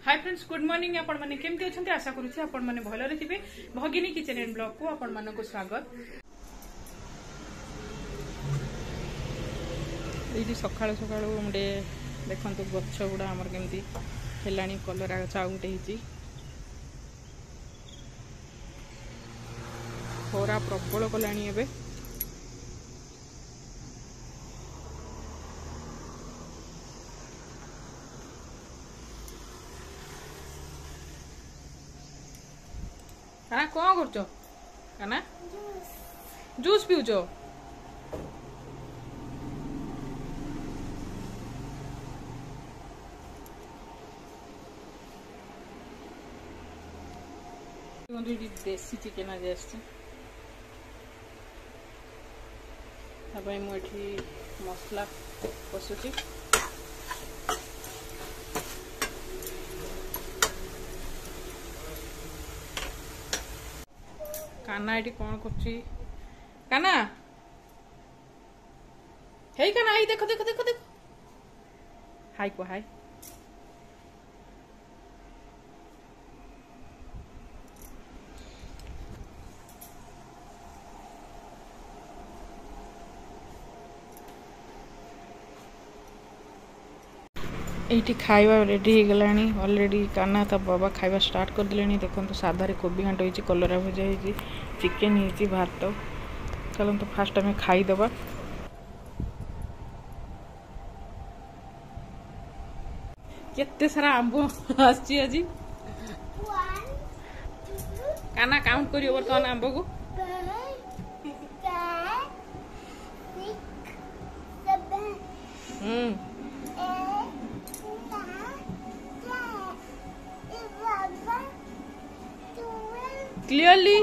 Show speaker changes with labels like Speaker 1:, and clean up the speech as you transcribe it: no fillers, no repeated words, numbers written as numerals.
Speaker 1: Hi friends, good morning. आपण माने केमती अछंती आशा करूछि आपण माने भलरे थिबे। भगिनी किचन एंड ब्लॉग को आपण माने को स्वागत। एजी सकाळ सकाळ मुडे देखंतु गच्छ गुडा हमर केमती हेलाणी कलरा गछ आ गुटे हिची खोरा प्रबल कलाणी एबे। काना कौन करछो? काना जूस पिउछो? देसी चिकेन आज आसछि तबाई मु एठी मसला कसूची। काना एठी कौन करछि? काना हे काना आई देखो देखो देखो देखो हाय को हाय। एठी खाइबा रेडी हो गलानी ऑलरेडी। काना ता बाबा खाइबा स्टार्ट कर दिलेनी। देखंतु सादा रे कोबी घांट होईची, कलरा भजा होईची, चिकेन होईची, भात। चलन तो फास्ट हमें खाई दबा। केते सारा आंबो आछि आजी। काना काउंट करियो बर्तमान आंबो को। Clearly